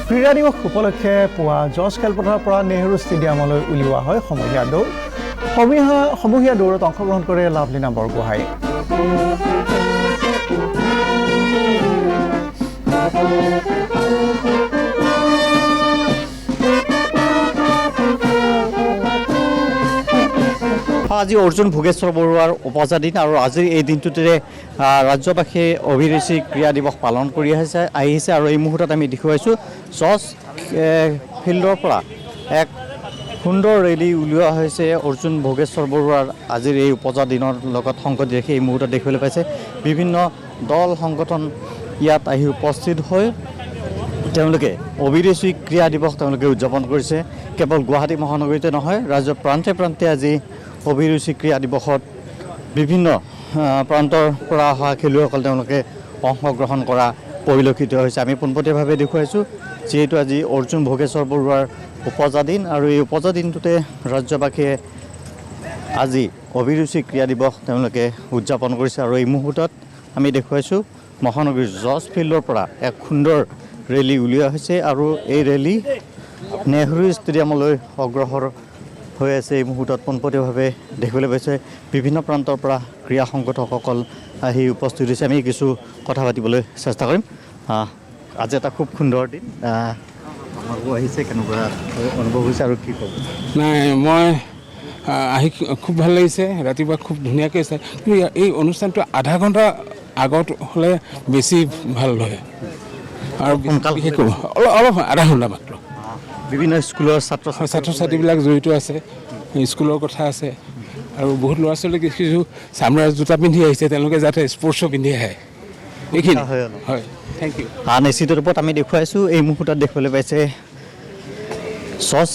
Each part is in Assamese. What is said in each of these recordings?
ক্ৰীড়া দিৱস উপলক্ষে পুৱা জজ খেলপথাৰৰ পৰা নেহৰু ষ্টেডিয়ামলৈ উলিওৱা হয় সমূহীয়া দৌৰ। সমূহীয়া দৌৰত অংশগ্ৰহণ কৰে লাভলীনা বৰগোহাঁই। আজি অৰ্জুন ভোগেশ্বৰ বৰুৱাৰ উপজা দিন আৰু আজিৰ এই দিনটোতে ৰাজ্যবাসীয়ে অভিৰুচি ক্ৰীড়া দিৱস পালন কৰি আহিছে আৰু এই মুহূৰ্তত আমি দেখুৱাইছোঁ জজ ফিল্ডৰ পৰা এক সুন্দৰ ৰেলী উলিওৱা হৈছে অৰ্জুন ভোগেশ্বৰ বৰুৱাৰ আজিৰ এই উপজা দিনৰ লগত সংগতি ৰাখি এই মুহূৰ্তত দেখিবলৈ পাইছে বিভিন্ন দল সংগঠন ইয়াত আহি উপস্থিত হৈ তেওঁলোকে অভিৰুচি ক্ৰীড়া দিৱস তেওঁলোকে উদযাপন কৰিছে। কেৱল গুৱাহাটী মহানগৰীতে নহয়, ৰাজ্যৰ প্ৰান্তে প্ৰান্তে আজি অভিৰুচি ক্ৰীড়া দিৱসত বিভিন্ন প্ৰান্তৰ পৰা অহা খেলুৱৈসকল তেওঁলোকে অংশগ্ৰহণ কৰা পৰিলক্ষিত হৈছে। আমি পোনপটীয়াভাৱে দেখুৱাইছোঁ যিহেতু আজি অৰ্জুন ভোগেশ্বৰ বৰুৱাৰ উপজা দিন আৰু এই উপজা দিনটোতে ৰাজ্যবাসীয়ে আজি অভিৰুচি ক্ৰীড়া দিৱস তেওঁলোকে উদযাপন কৰিছে আৰু এই মুহূৰ্তত আমি দেখুৱাইছোঁ মহানগৰীৰ জজ ফিল্ডৰ পৰা এক সুন্দৰ ৰেলী উলিওৱা হৈছে আৰু এই ৰেলী নেহৰু ষ্টেডিয়ামলৈ অগ্ৰসৰ হৈ আছে। এই মুহূৰ্তত পোনপটীয়াভাৱে দেখিবলৈ পাইছে বিভিন্ন প্ৰান্তৰ পৰা ক্ৰীড়া সংগঠকসকল আহি উপস্থিত হৈছে। আমি কিছু কথা পাতিবলৈ চেষ্টা কৰিম। আজি এটা খুব সুন্দৰ দিন, আমাকো আহিছে, কেনেকুৱা অনুভৱ হৈছে আৰু কি ক'ব? নাই, মই আহি খুব ভাল লাগিছে। ৰাতিপুৱা খুব ধুনীয়াকৈ আছে, কিন্তু এই অনুষ্ঠানটো আধা ঘণ্টা আগত হ'লে বেছি ভাল হয় আৰু অলপ আধা ঘণ্টা মাত্ৰ। বিভিন্ন স্কুলৰ ছাত্ৰ ছাত্ৰীবিলাক জড়িত আছে, স্কুলৰ কথা আছে আৰু বহুত ল'ৰা ছোৱালী কিছু চামৰাৰ জোতা পিন্ধি আহিছে, তেওঁলোকে যাতে স্পৰ্টছো পিন্ধি আহে। এইখিনি হয়, থেংক ইউ। নিশ্চিত ৰূপত আমি দেখুৱাইছোঁ এই মুহূৰ্তত দেখিবলৈ পাইছে জজ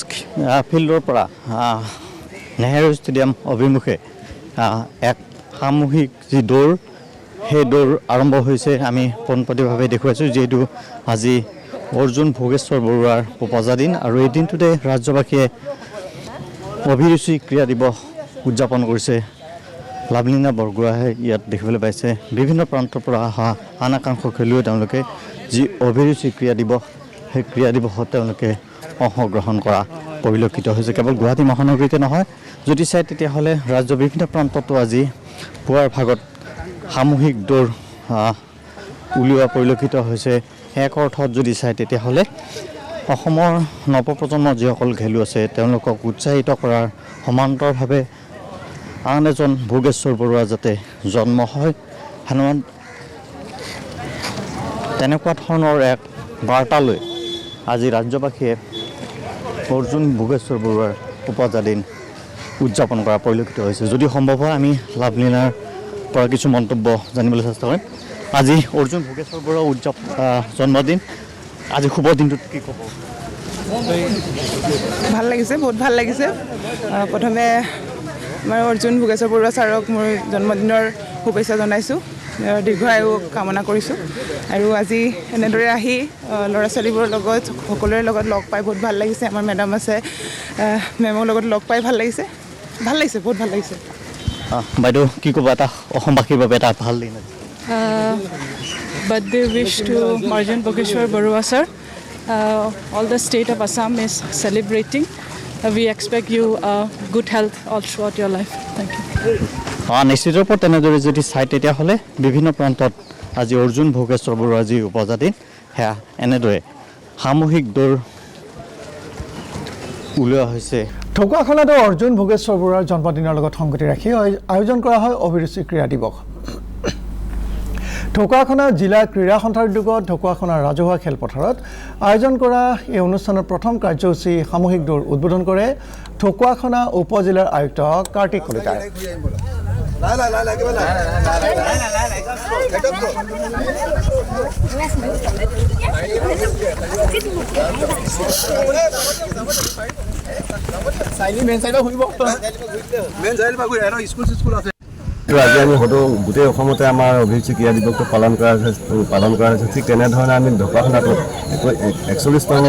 ফিল্ডৰ পৰা নেহৰু ষ্টেডিয়াম অভিমুখে এক সামূহিক যি দৌৰ, সেই দৌৰ আৰম্ভ হৈছে। আমি পোনপটীয়াভাৱে দেখুৱাইছোঁ যিহেতু আজি অৰ্জুন ভোগেশ্বৰ বৰুৱাৰ উপজা দিন আৰু এই দিনটোতে ৰাজ্যবাসীয়ে অভিৰুচি ক্ৰীড়া দিৱস উদযাপন কৰিছে। লাভলীনা বৰগোহাঁই ইয়াত দেখিবলৈ পাইছে বিভিন্ন প্ৰান্তৰ পৰা অহা আন একাংশ খেলুৱৈ তেওঁলোকে যি অভিৰুচি ক্ৰীড়া দিৱস, সেই ক্ৰীড়া দিৱসত তেওঁলোকে অংশগ্ৰহণ কৰা পৰিলক্ষিত হৈছে। কেৱল গুৱাহাটী মহানগৰীতে নহয়, যদি চাই তেতিয়াহ'লে ৰাজ্যৰ বিভিন্ন প্ৰান্ততো আজি পুৱাৰ ভাগত সামূহিক দৌৰ উলিওৱা পৰিলক্ষিত হৈছে। এক অৰ্থত যদি চাই তেতিয়াহ'লে অসমৰ নৱপ্ৰজন্মৰ যিসকল খেলুৱৈ আছে তেওঁলোকক উৎসাহিত কৰাৰ সমান্তৰভাৱে আন এজন ভোগেশ্বৰ বৰুৱা যাতে জন্ম হয়, তেনেকুৱা ধৰণৰ এক বাৰ্তালৈ আজি ৰাজ্যবাসীয়ে অৰ্জুন ভোগেশ্বৰ বৰুৱাৰ উপজা দিন উদযাপন কৰা পৰিলক্ষিত হৈছে। যদি সম্ভৱ হয় আমি লাভলীনাৰ পৰা কিছু মন্তব্য জানিবলৈ চেষ্টা কৰিম। আজি অৰ্জুন ভোগেশ্বৰ বৰুৱাৰ জন্মদিন, আজি শুভ দিনটোত কি ক'ব? ভাল লাগিছে, বহুত ভাল লাগিছে। প্ৰথমে মই অৰ্জুন ভোগেশ্বৰ বৰুৱা ছাৰক মোৰ জন্মদিনৰ শুভেচ্ছা জনাইছোঁ, দীৰ্ঘায়ু কামনা কৰিছোঁ। আৰু আজি এনেদৰে আহি ল'ৰা ছোৱালীবোৰৰ লগত সকলোৰে লগত লগ পাই বহুত ভাল লাগিছে। আমাৰ মেডাম আছে, মেমৰ লগত লগ পাই ভাল লাগিছে, বহুত ভাল লাগিছে। বাইদেউ কি ক'ব, এটা অসমবাসীৰ বাবে এটা ভাল দিন? Birthday wish to Arjun Bhogeshwar Barua sir. All the state of Assam is celebrating. We expect you good health all throughout your life. Thank you. নিশ্চিত ৰূপত তেনেদৰে যদি চাই তেতিয়াহ'লে বিভিন্ন প্ৰান্তত আজি অৰ্জুন ভোগেশ্বৰ বৰুৱাৰ যি উপজা দিন, সেয়া এনেদৰে সামূহিক দৌৰ উলিওৱা হৈছে। ঢকুৱাখানাতো অৰ্জুন ভোগেশ্বৰ বৰুৱাৰ জন্মদিনৰ লগত সংগতি ৰাখি আয়োজন কৰা হয় অভিৰুচি ক্ৰীড়া দিৱস। ঢকুৱাখানা জিলা ক্ৰীড়া সন্থাৰ উদ্যোগত ঢকুৱাখানা ৰাজহুৱা খেলপথাৰত আয়োজন কৰা এই অনুষ্ঠানৰ প্ৰথম কাৰ্যসূচী সামূহিক দৌৰ উদ্বোধন কৰে ঢকুৱাখানা উপজিলাৰ আয়ুক্ত কাৰ্তিক কলিতাই। আজি আমি হয়তো গোটেই অসমতে আমাৰ অভিৰুচি ক্ৰীড়া দিৱসটো পালন কৰা হৈছে। ঠিক তেনেধৰণে আমি ঢকুৱাখানাতো 41তম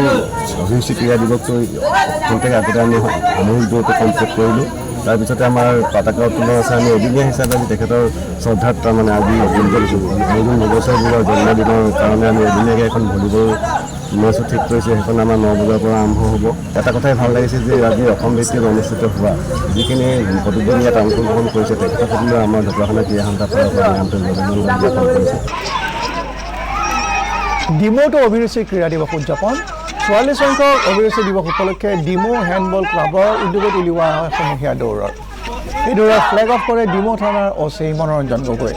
অভিৰুচি ক্ৰীড়া দিৱসটো আগতে আমি সামূহিক দৌৰটো কমপ্লিট কৰিলোঁ। তাৰপিছতে আমাৰ পতাকা উত্তোলন আছে। আমি এদিনীয়া হিচাপে আমি তেখেতৰ শ্ৰদ্ধাত তাৰমানে আজি অৰ্জুন ভোগেশ্বৰ বৰুৱাৰ জন্মদিনৰ কাৰণে আমি এদিনীয়াকৈ এখন ভলীবল মেচো ঠিক কৰিছে, সেইখন আমাৰ 9 বজাৰ পৰা আৰম্ভ হ'ব। এটা কথাই ভাল লাগিছে যে আজি অসম ভিত্তিত অনুষ্ঠিত হোৱা যিখিনি প্ৰতিদিন ইয়াত অংশগ্ৰহণ কৰিছে তেখেতসকলে আমাৰ ঢকুৱাখানা ক্ৰীড়া সন্থাৰ ফালৰ পৰা আন্তৰিক অভিনন্দন জ্ঞাপন কৰিছে। ডিমৌটো অভিৰুচি ক্ৰীড়া দিৱস উদযাপন 44 সংখ্যক অভিৰুচি দিৱস উপলক্ষে ডিমৌ হেণ্ডবল ক্লাবৰ উদ্যোগত উলিওৱা হয় সমূহীয়া দৌৰৰ। এই দৌৰত ফ্লেগ অফ কৰে ডিমৌ থানাৰ অচি মনোৰঞ্জন গগৈ।